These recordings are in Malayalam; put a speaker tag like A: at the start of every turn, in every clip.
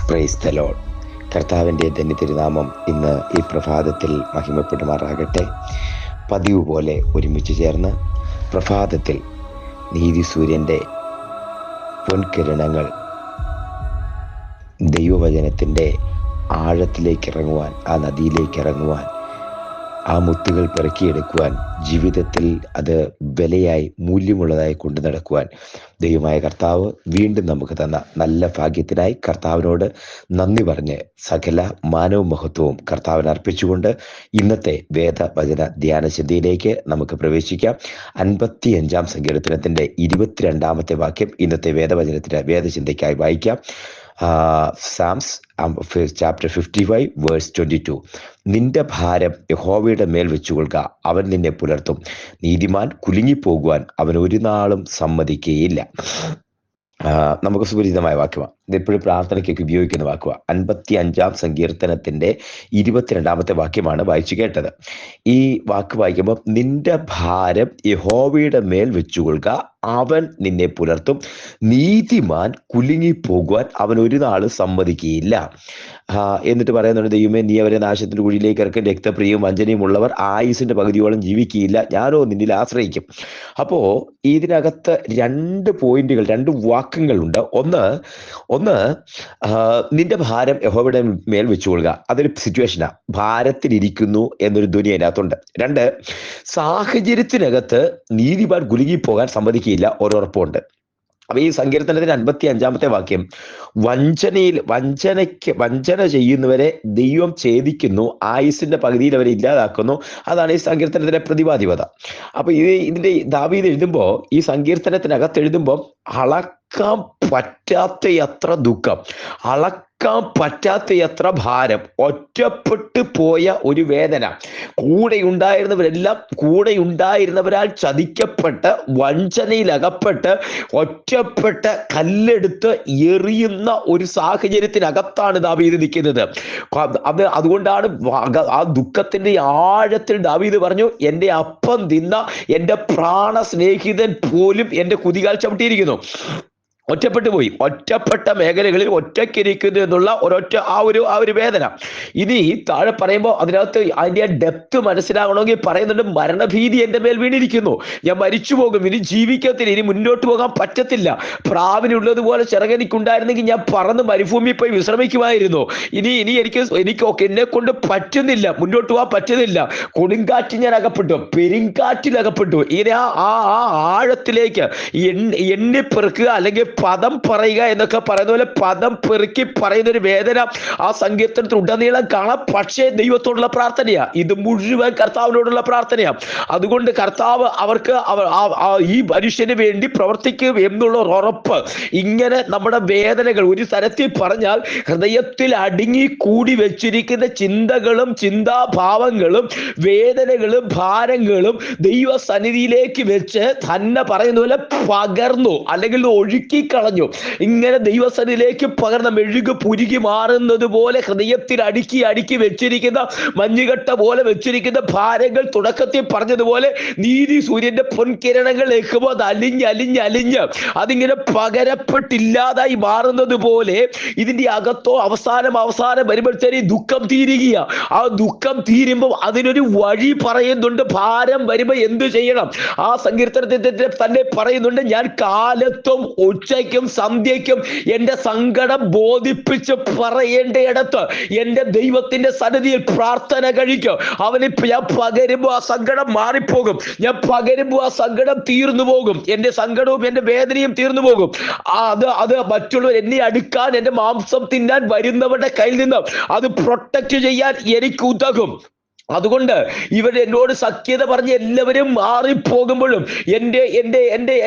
A: Praise the Lord. കർത്താവിൻ്റെ ധന്യതിരുനാമം ഇന്ന് ഈ പ്രഭാതത്തിൽ മഹിമപ്പെടുമാറാകട്ടെ. പതിവ് പോലെ ഒരുമിച്ച് ചേർന്ന് പ്രഭാതത്തിൽ നീതി സൂര്യൻ്റെ പൊൻകിരണങ്ങൾ ദൈവവചനത്തിൻ്റെ ആഴത്തിലേക്ക് ഇറങ്ങുവാൻ, ആ നദിയിലേക്ക് ഇറങ്ങുവാൻ, ആ മുത്തുകൾ പെറുക്കിയെടുക്കുവാൻ, ജീവിതത്തിൽ അത് വിലയായി മൂല്യമുള്ളതായി കൊണ്ടു നടക്കുവാൻ ദൈവമായ കർത്താവ് വീണ്ടും നമുക്ക് തന്ന നല്ല ഭാഗ്യത്തിനായി കർത്താവിനോട് നന്ദി പറഞ്ഞ് സകല മാനവും മഹത്വവും കർത്താവിന് അർപ്പിച്ചുകൊണ്ട് ഇന്നത്തെ വേദവചന ധ്യാന ചിന്തയിലേക്ക് നമുക്ക് പ്രവേശിക്കാം. 55-ാം സങ്കീർത്തനത്തിൻ്റെ 22-ാമത്തെ വാക്യം ഇന്നത്തെ വേദചിന്തയ്ക്കായി വായിക്കാം. Psalms chapter 55 verse 22. നിന്റെ ഭാരം യഹോവയുടെ മേൽ വെച്ചുകൊള്ളുക, അവൻ നിന്നെ പുലർത്തും. നീതിമാൻ കുലുങ്ങിപ്പോകുവാൻ അവൻ ഒരു നാളും സമ്മതിക്കുകയില്ല. നമുക്ക് സുപരിചിതമായ വാക്യമാണ്. ഇതെപ്പോഴും പ്രാർത്ഥനയ്ക്കൊക്കെ ഉപയോഗിക്കുന്ന വാക്കുവാണ്. 55-ാം സങ്കീർത്തനത്തിൻ്റെ 22-ാമത്തെ വാക്യമാണ് വായിച്ചു കേട്ടത്. ഈ വാക്ക് വായിക്കുമ്പോൾ നിന്റെ ഭാരം യഹോവയുടെ മേൽ വെച്ചുകൊള്ളുക, അവൻ നിന്നെ പുലർത്തും. നീതിമാൻ കുലുങ്ങിപ്പോകുവാൻ അവൻ ഒരു നാളും സമ്മതിക്കുകയില്ല. എന്നിട്ട് പറയുന്നുണ്ട്, ദൈവമേ നീ അവരെ നാശത്തിന്റെ കുഴിയിലേക്ക് ഇറക്കും, രക്തപ്രിയവും വഞ്ചനയും ഉള്ളവർ ആയുസിന്റെ പകുതിയോളം ജീവിക്കുകയില്ല, ഞാനോ നിന്നിൽ ആശ്രയിക്കും. അപ്പോ ഇതിനകത്ത് 2 പോയിന്റുകൾ, 2 വാക്യങ്ങളുണ്ട്. ഒന്ന് നിന്റെ ഭാരം യഹോവയുടെ മേൽ വെച്ചുകൊള്ളുക, അതൊരു സിറ്റുവേഷനാ, ഭാരത്തിലിരിക്കുന്നു എന്നൊരു ധ്വനി അതിനകത്തുണ്ട്. 2, സാഹചര്യത്തിനകത്ത് നീതിമാൻ കുലുങ്ങിപ്പോകാൻ സമ്മതിക്കുകയില്ല, ഒരുറപ്പുണ്ട്. അപ്പൊ ഈ സങ്കീർത്തനത്തിന്റെ 55-ാമത്തെ വാക്യം, വഞ്ചന ചെയ്യുന്നവരെ ദൈവം ഛേദിക്കുന്നു, ആയുസിന്റെ പകുതിയിൽ അവരെ ഇല്ലാതാക്കുന്നു. അതാണ് ഈ സങ്കീർത്തനത്തിന്റെ പ്രതിപാദികത. അപ്പൊ ഇതിന്റെ ദാവീദ് എഴുതുമ്പോ, ഈ സങ്കീർത്തനത്തിനകത്ത് എഴുതുമ്പോൾ അളക്കാൻ പറ്റാത്ത എത്ര ദുഃഖം, അളക്കാൻ പറ്റാത്ത എത്ര ഭാരം, ഒറ്റപ്പെട്ടു പോയ ഒരു വേദന, കൂടെ ഉണ്ടായിരുന്നവരാൽ ചതിക്കപ്പെട്ട് വഞ്ചനയിലകപ്പെട്ട് ഒറ്റപ്പെട്ട കല്ലെടുത്ത് എറിയുന്ന ഒരു സാഹചര്യത്തിനകത്താണ് ദാവീദ് നിൽക്കുന്നത്. അതുകൊണ്ടാണ് ആ ദുഃഖത്തിന്റെ ആഴത്തിൽ ദാവീദ് പറഞ്ഞു, എൻ്റെ അപ്പം തിന്ന എൻ്റെ പ്രാണ സ്നേഹിതൻ പോലും എൻ്റെ കുതികാൽ ചവിട്ടിയിരിക്കുന്നു. ഒറ്റപ്പെട്ടു പോയി, ഒറ്റപ്പെട്ട മേഖലകളിൽ ഒറ്റയ്ക്കിരിക്കുന്നു എന്നുള്ള ആ ഒരു വേദന. ഇനി താഴെ പറയുമ്പോൾ അതിനകത്ത് അതിൻ്റെ ഡെപ്ത് മനസ്സിലാകണമെങ്കിൽ പറയുന്നുണ്ട്, മരണഭീതി എൻ്റെ മേൽ വീണിരിക്കുന്നു, ഞാൻ മരിച്ചു പോകും, ഇനി ജീവിക്കത്തില്ല, ഇനി മുന്നോട്ട് പോകാൻ പറ്റത്തില്ല. പ്രാവിനുള്ളതുപോലെ ചിറകനിക്കുണ്ടായിരുന്നെങ്കിൽ ഞാൻ പറന്ന് മരുഭൂമിയിൽ പോയി വിശ്രമിക്കുമായിരുന്നു. ഇനി എനിക്കൊക്കെ എന്നെ കൊണ്ട് പറ്റുന്നില്ല, മുന്നോട്ട് പോകാൻ പറ്റുന്നില്ല. കൊടുങ്കാറ്റ് ഞാൻ അകപ്പെട്ടു, പെരുങ്കാറ്റിൽ അകപ്പെട്ടു. ഇങ്ങനെ ആ ആഴത്തിലേക്ക് എണ്ണിപ്പെറുക്കുക, അല്ലെങ്കിൽ പദം പറയുക എന്നൊക്കെ പറയുന്ന പോലെ പദം പെറുക്കി പറയുന്ന ഒരു വേദന ആ സങ്കീർത്തനത്തിൽ ഉടനീളം കാണാം. പക്ഷേ ദൈവത്തോടുള്ള പ്രാർത്ഥനയാ, ഇത് മുഴുവൻ കർത്താവിനോടുള്ള പ്രാർത്ഥനയാ. അതുകൊണ്ട് കർത്താവ് അവർക്ക് ഈ മനുഷ്യന് വേണ്ടി പ്രവർത്തിക്കും എന്നുള്ള ഒരു ഉറപ്പ്. ഇങ്ങനെ നമ്മുടെ വേദനകൾ ഒരു തരത്തിൽ പറഞ്ഞാൽ ഹൃദയത്തിൽ അടുങ്ങി കൂടി വെച്ചിരിക്കുന്ന ചിന്തകളും ചിന്താഭാവങ്ങളും വേദനകളും ഭാരങ്ങളും ദൈവസന്നിധിയിലേക്ക് വെച്ച് തന്നെ പറയുന്ന പോലെ പകർന്നു, അല്ലെങ്കിൽ ഒഴുക്കി കളഞ്ഞു. ഇങ്ങനെ ദൈവസന്നിധിയിലേക്ക് പകർന്ന മെഴുക് പുരുകി മാറുന്നത് പോലെ ഹൃദയത്തിൽ അടുക്കി വെച്ചിരിക്കുന്ന മഞ്ഞുകട്ട പോലെ വെച്ചിരിക്കുന്ന ഭാരങ്ങൾ, തുടക്കത്തിൽ പറഞ്ഞതുപോലെ നീതി സൂര്യന്റെ പൊൻകിരണങ്ങൾ ഏൽക്കുമ്പോൾ അത് അലിഞ്ഞ് അതിങ്ങനെ പകരപ്പെട്ടില്ലാതായി മാറുന്നത് പോലെ ഇതിന്റെ അകത്തോ അവസാനം വരുമ്പോഴത്തേനും ദുഃഖം തീരുക. ആ ദുഃഖം തീരുമ്പോൾ അതിനൊരു വഴി പറയുന്നുണ്ട്. ഭാരം വരുമ്പോൾ എന്തു ചെയ്യണം? ആ സങ്കീർത്തനത്തിൽ തന്നെ പറയുന്നുണ്ട്, ഞാൻ കാലത്തും ഉച്ചയ്ക്കും സന്ധ്യയ്ക്കും എൻ്റെ സങ്കടം ബോധിപ്പിച്ച് പറയേണ്ടയിടത്ത് എൻ്റെ ദൈവത്തിന്റെ സന്നിധിയിൽ പ്രാർത്ഥന കഴിക്കും. ഞാൻ പകരുമ്പോൾ ആ സങ്കടം മാറിപ്പോകും, ഞാൻ പകരുമ്പോൾ ആ സങ്കടം തീർന്നു പോകും, എൻ്റെ സങ്കടവും എൻ്റെ വേദനയും തീർന്നു പോകും. അത് മറ്റുള്ളവർ എന്നെ അടുക്കാൻ, എൻ്റെ മാംസം തിന്നാൻ വരുന്നവരുടെ കയ്യിൽ നിന്ന് അത് പ്രൊട്ടക്ട് ചെയ്യാൻ എനിക്ക് ഉതകും. അതുകൊണ്ട് ഇവർ എന്നോട് സഖ്യത പറഞ്ഞ് എല്ലാവരും മാറിപ്പോകുമ്പോഴും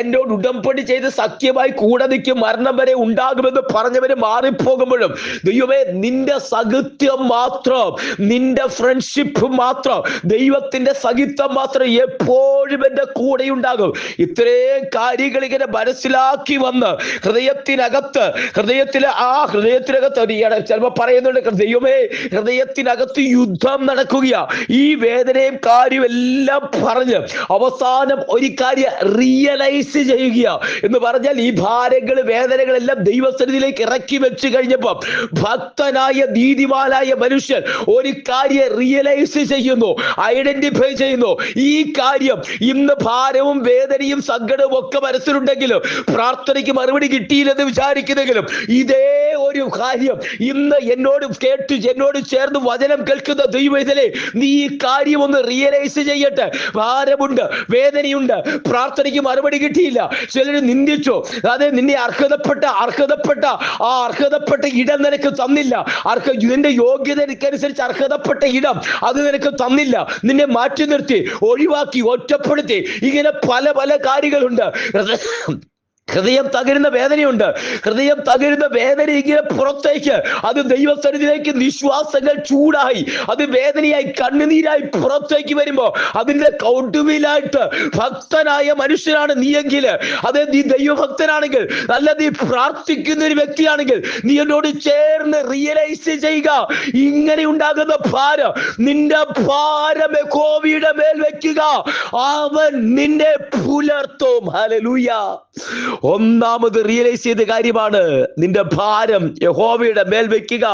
A: എന്നോട് ഉടമ്പടി ചെയ്ത് സഖ്യമായി കൂടെ നിൽക്കും, മരണം വരെ ഉണ്ടാകുമെന്ന് പറഞ്ഞവര് മാറിപ്പോകുമ്പോഴും, ദൈവമേ നിന്റെ സഹിത്വം മാത്രം, നിന്റെ ഫ്രണ്ട്ഷിപ്പ് മാത്രം, ദൈവത്തിന്റെ സഹിത്വം മാത്രം എപ്പോഴും എൻ്റെ കൂടെ ഉണ്ടാകും. ഇത്രയും കാര്യങ്ങൾ ഇങ്ങനെ മനസ്സിലാക്കി വന്ന് ഹൃദയത്തിനകത്ത് ചിലപ്പോ പറയുന്നുണ്ട്, ദൈവമേ ഹൃദയത്തിനകത്ത് യുദ്ധം നടക്കുകയാ. ഈ വേദനയും കാര്യമെല്ലാം പറഞ്ഞ് അവസാനം ഒരു കാര്യം റിയലൈസ് ചെയ്യുക എന്ന് പറഞ്ഞാൽ ഈ ഭാരങ്ങൾ വേദനകളെല്ലാം ദൈവസന്നിധിയിലേക്ക് ഇറക്കി വെച്ച് കഴിഞ്ഞപ്പോൾ ഭക്തനായ നീതിമാനായ മനുഷ്യൻ ഒരു കാര്യം റിയലൈസ് ചെയ്യുന്നു, ഐഡന്റിഫൈ ചെയ്യുന്നു. ഈ കാര്യം ഇന്ന് ഭാരവും വേദനയും സങ്കടവും ഒക്കെ മനസ്സിലുണ്ടെങ്കിലും പ്രാർത്ഥനയ്ക്ക് മറുപടി കിട്ടിയില്ലെന്ന് വിചാരിക്കുന്നെങ്കിലും ഇതേ ഒരു കാര്യം ഇന്ന് എന്നോട് ചേർന്ന് വചനം കേൾക്കുന്ന ദൈവത്തിലെ നീ ഈ കാര്യം ഒന്ന് റിയലൈസ് ചെയ്യട്ടെ. ഭാരമുണ്ട്, വേദനയുണ്ട്, പ്രാർത്ഥനയ്ക്ക് മറുപടി കിട്ടിയില്ല, ചിലർ നിന്ദിച്ചു, അതെ നിന്നെ അർഹതപ്പെട്ട ഇടം നിനക്ക് തന്നില്ല, നിന്റെ യോഗ്യതയ്ക്കനുസരിച്ച് അർഹതപ്പെട്ട ഇടം അത് നിനക്ക് തന്നില്ല, നിന്നെ മാറ്റി നിർത്തി, ഒഴിവാക്കി, ഒറ്റപ്പെടുത്തി, ഇങ്ങനെ പല പല കാര്യങ്ങളുണ്ട്. ഹൃദയം തകരുന്ന വേദനയുണ്ട്. ഹൃദയം തകരുന്ന വേദന ഇങ്ങനെ പുറത്തേക്ക് അത് ദൈവസന്നിധിയിലേക്ക് നിശ്വാസങ്ങൾ ചൂടായി അത് വേദനയായി കണ്ണുനീരായി പുറത്തേക്ക് വരുമ്പോ അതിന്റെ കൗട്ടുവിലായിട്ട് ഭക്തനായ മനുഷ്യനാണ് നീയെങ്കിൽ, അതെ നീ ദൈവഭക്തനാണെങ്കിൽ, അല്ല നീ പ്രാർത്ഥിക്കുന്ന ഒരു വ്യക്തിയാണെങ്കിൽ നീ എന്നോട് ചേർന്ന് റിയലൈസ് ചെയ്യുക. ഇങ്ങനെ ഉണ്ടാകുന്ന ഭാരം, നിന്റെ ഭാരം യഹോവയുടെ മേൽ വെക്കുക, അവൻ നിന്നെ പുലർത്തും. ഹല്ലേലൂയ. ഒന്നാമത് റിയലൈസ് ചെയ്ത കാര്യമാണ് നിന്റെ ഭാരം യഹോവയുടെ മേൽ വെക്കുക,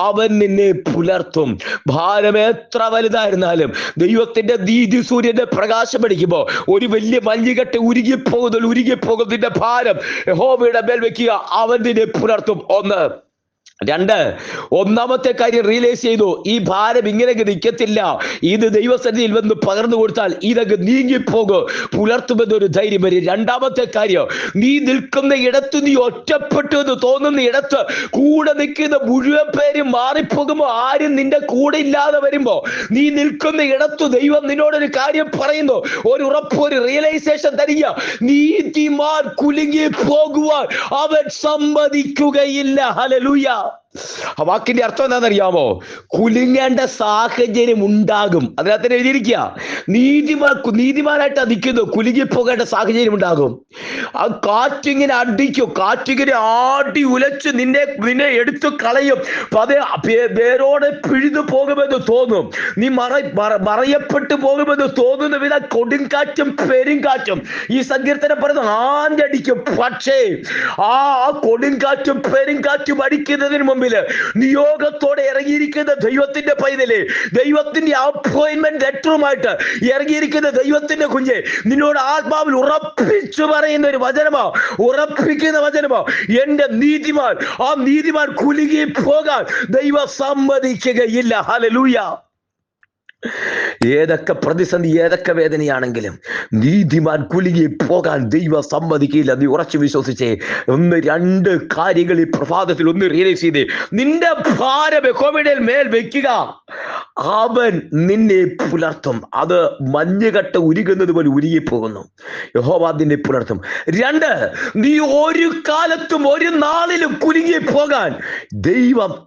A: അവൻ നിന്നെ പുലർത്തും. ഭാരം എത്ര വലുതായിരുന്നാലും ദൈവത്തിന്റെ നീതി സൂര്യന്റെ പ്രകാശം അടിക്കുമ്പോ ഒരു വലിയ മഞ്ഞുകെട്ട് ഉരുകിപ്പോകും. നിന്റെ ഭാരം യഹോവയുടെ മേൽ വെക്കുക, അവൻ നിന്നെ പുലർത്തും. ഒന്നാമത്തെ കാര്യം റിയലൈസ് ചെയ്തു, ഈ ഭാരം ഇങ്ങനെ നിൽക്കത്തില്ല, ഇത് ദൈവസന്നിധിയിൽ വന്ന് പകർന്നു കൊടുത്താൽ ഇതൊക്കെ നീങ്ങിപ്പോകും, പുലർത്തുമെന്നൊരു ധൈര്യം വരും. രണ്ടാമത്തെ കാര്യം, നീ നിൽക്കുന്ന ഇടത്ത്, നീ ഒറ്റപ്പെട്ടു എന്ന് തോന്നുന്ന ഇടത്ത് കൂടെ നിൽക്കുന്ന മുഴുവൻ പേരും മാറിപ്പോകുമ്പോ, ആരും നിന്റെ കൂടെ ഇല്ലാതെ വരുമ്പോ നീ നിൽക്കുന്ന ഇടത്ത് ദൈവം നിന്നോടൊരു കാര്യം പറയുന്നു, ഒരു ഉറപ്പ്, ഒരു റിയലൈസേഷൻ തരിക. നീതിമാൻ കുലുങ്ങി പോകുവാൻ അവൻ സമ്മതിക്കുകയില്ല. ഹല്ലേലൂയ. ആ വാക്കിന്റെ അർത്ഥം എന്താണെന്നറിയാമോ? കുലുങ്ങേണ്ട സാഹചര്യം ഉണ്ടാകും. അതിനകത്ത് എഴുതിയിരിക്കുക, നീതിമാനായിട്ട് നിൽക്കുന്നു, കുലുങ്ങിപ്പോകേണ്ട സാഹചര്യം ഉണ്ടാകും. ആ കാറ്റിങ്ങനെ അടിക്കും, കാറ്റിങ്ങനെ ആടി ഉലച്ച് നിന്നെ എടുത്തു കളയും. അതെ വേരോടെ പിഴുതു പോകുമെന്ന് തോന്നും, നീ മറയപ്പെട്ടു പോകുമെന്ന് തോന്നുന്ന വിധ കൊടുങ്കാറ്റും പെരുങ്കാറ്റും ഈ സങ്കീർത്തനം പറയുന്നത് ആഞ്ഞടിക്കും. പക്ഷേ ആ കൊടുങ്കാറ്റും പെരുങ്കാറ്റും അടിക്കുന്നതിന് മുമ്പ് നിയോഗത്തോടെ ഇറങ്ങിയിരിക്കുന്ന ദൈവത്തിന്റെ പൈതലേ, ദൈവത്തിന്റെ അപ്പോയിന്റ്മെന്റ് ലെറ്ററുമായിട്ട് ഇറങ്ങിയിരിക്കുന്ന ദൈവത്തിന്റെ കുഞ്ഞെ, നിന്നോട് ആത്മാവിൽ ഉറപ്പിച്ചു പറയുന്ന ഒരു വചനമോ, ഉറപ്പിക്കുന്ന വചനമോ, എന്റെ നീതിമാൻ കുലുങ്ങി പോകാൻ ദൈവം സമ്മതിക്കുകയില്ല. ഹല്ലേലൂയ. ഏതൊക്കെ പ്രതിസന്ധി, ഏതൊക്കെ വേദനയാണെങ്കിലും നീതിമാൻ കുലുങ്ങി പോകാൻ ദൈവം സമ്മതിക്കില്ല. നീ ഉറച്ചു വിശ്വസിച്ചേ. രണ്ട് കാര്യങ്ങൾ ഈ പ്രഭാതത്തിൽ റിയലൈസ് ചെയ്തേ. നിന്റെ ഭാരം യഹോവയുടെ മേൽ വെക്കുക, അവൻ നിന്നെ പുലർത്തും. അത് മഞ്ഞുകട്ട ഉരുകുന്നത് പോലെ ഉരുകിപ്പോകുന്നു, യഹോവ നിന്നെ പുലർത്തും. നീ ഒരു കാലത്തും ഒരു നാളിലും കുലുങ്ങി പോകാൻ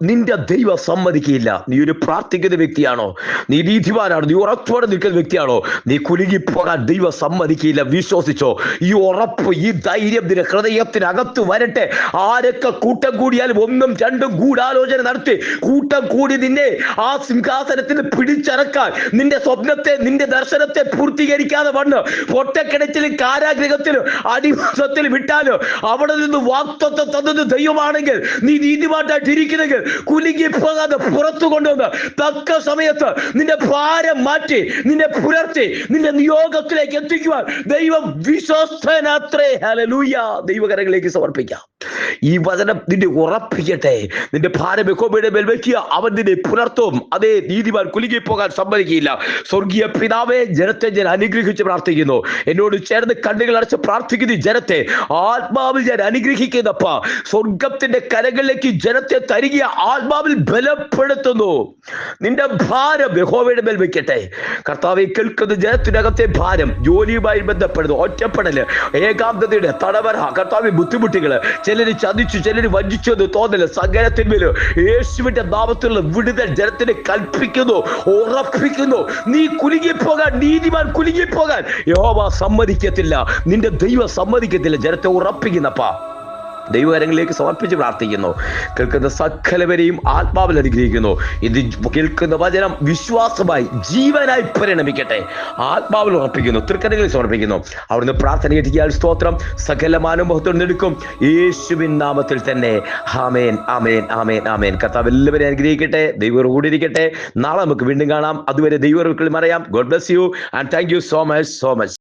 A: നിന്റെ ദൈവം സമ്മതിക്കില്ല. നീ ഒരു പ്രാർത്ഥിക്കുന്ന വ്യക്തിയാണോ, നീ നീതിമാനാണോ, നീ ഉറപ്പോടെ നിൽക്കുന്ന വ്യക്തിയാണോ, നീ കുലുങ്ങി പോകാൻ ദൈവം സമ്മതിക്കില്ല. വിശ്വസിച്ചോ. ഈ ഉറപ്പ്, ഈ ധൈര്യം നിന്റെ ഹൃദയത്തിനകത്ത് വരട്ടെ. ആരൊക്കെ കൂട്ടം കൂടിയാലും 1 2 ഗൂഢാലോചന നടത്തി കൂട്ടം കൂടി നിന്നെ ആ സിംഹാസനത്തിന് പിടിച്ചടക്കാൻ, നിന്റെ സ്വപ്നത്തെ, നിന്റെ ദർശനത്തെ പൂർത്തീകരിക്കാതെ വണ്ണ് പൊട്ടക്കിണറ്റിലും കാരാഗ്രഹത്തിലും അടിമത്തത്തിലും വിട്ടാലോ, അവിടെ നിന്ന് വാഗ്ദത്തം തന്നത് ദൈവമാണെങ്കിൽ, നീ നീതിമാനായിട്ട് ഇരിക്കുന്നെങ്കിൽ കുലുങ്ങി പോകാതെ പുറത്തു കൊണ്ടുവന്ന് തക്ക സമയത്ത് നിന്റെ ഭാരം മാറ്റി, നിന്നെ പുലർത്തി, നിന്റെ നിയോഗത്തിലേക്ക് എത്തിക്കുവാൻ ദൈവം വിശ്വസ്തനത്രേ. ഹല്ലേലൂയ. ദൈവകരങ്ങളിലേക്ക് സമർപ്പിക്കാം. ഈ വചനം നിന്നെ ഉറപ്പിക്കട്ടെ. നിന്റെ ഭാരം യഹോവയുടെ മേൽ വെക്കുക, അവൻ നിന്നെ പുലർത്തും. അതേ, നീതിമാൻ കുലുങ്ങി പോകാൻ സമ്മതിക്കില്ല. സ്വർഗീയ പിതാവേ, ജനത്തെ ഞാൻ അനുഗ്രഹിച്ച് പ്രാർത്ഥിക്കുന്നു. എന്നോട് ചേർന്ന് കണ്ണുകൾ അടച്ച് പ്രാർത്ഥിക്കുന്ന ജനത്തെ ആത്മാവിൽ ഞാൻ അനുഗ്രഹിക്കുന്നപ്പ. സ്വർഗത്തിന്റെ കരങ്ങളിലേക്ക് ജനത്തെ തരിക, ആത്മാവിൽ ബലപ്പെടുത്തുന്നു. നിന്റെ ഭാരം യഹോവയുടെ മേൽ വെക്കട്ടെ. കർത്താവെ, കേൾക്കുന്ന ജനത്തിനകത്തെ ഭാരം, ജോലിയുമായി ബന്ധപ്പെടുന്നു, ഒറ്റപ്പെടല്, ഏകാന്തതയുടെ തടവറ, കർത്താവെ ബുദ്ധിമുട്ടുകള്, ചിലര് ചതിച്ചു, ചിലര് വഞ്ചിച്ചു എന്ന് തോന്നല്, സകലത്തിന്മേലും യേശുവിന്റെ നാമത്തിലുള്ള വിടുതൽ ജനത്തിന് കൽപ്പിക്കുന്നു, ഉറപ്പിക്കുന്നു. നീ കുലുങ്ങിപ്പോകാൻ, നീതിമാൻ കുലുങ്ങിപ്പോകാൻ യഹോവ സമ്മതിക്കത്തില്ല. നിന്റെ ദൈവം സമ്മതിക്കത്തില്ല. ജനത്തെ ഉറപ്പിക്കുന്നപ്പ. ദൈവകരങ്ങളിലേക്ക് സമർപ്പിച്ച് പ്രാർത്ഥിക്കുന്നു. കേൾക്കുന്ന സകലവരെയും ആത്മാവിൽ അനുഗ്രഹിക്കുന്നു. ഇത് കേൾക്കുന്ന വചനം വിശ്വാസമായി ജീവനായി പരിണമിക്കട്ടെ. ആത്മാവിൽ ഉറപ്പിക്കുന്നു, തൃക്കരങ്ങളിൽ സമർപ്പിക്കുന്നു. അവിടുന്ന് പ്രാർത്ഥന കേട്ടിയാൽ സ്തോത്രം. സകല മാനവമഹത്വം എടുക്കും യേശുവിൻ നാമത്തിൽ തന്നെ. ആമേൻ, ആമേൻ, ആമേൻ, ആമേൻ. കർത്താവ് എല്ലാവരെയും അനുഗ്രഹിക്കട്ടെ. ദൈവം കൂടിയിരിക്കട്ടെ. നാളെ നമുക്ക് വീണ്ടും കാണാം. അതുവരെ ദൈവത്തിൽ മറയാം. God bless you and thank you so much.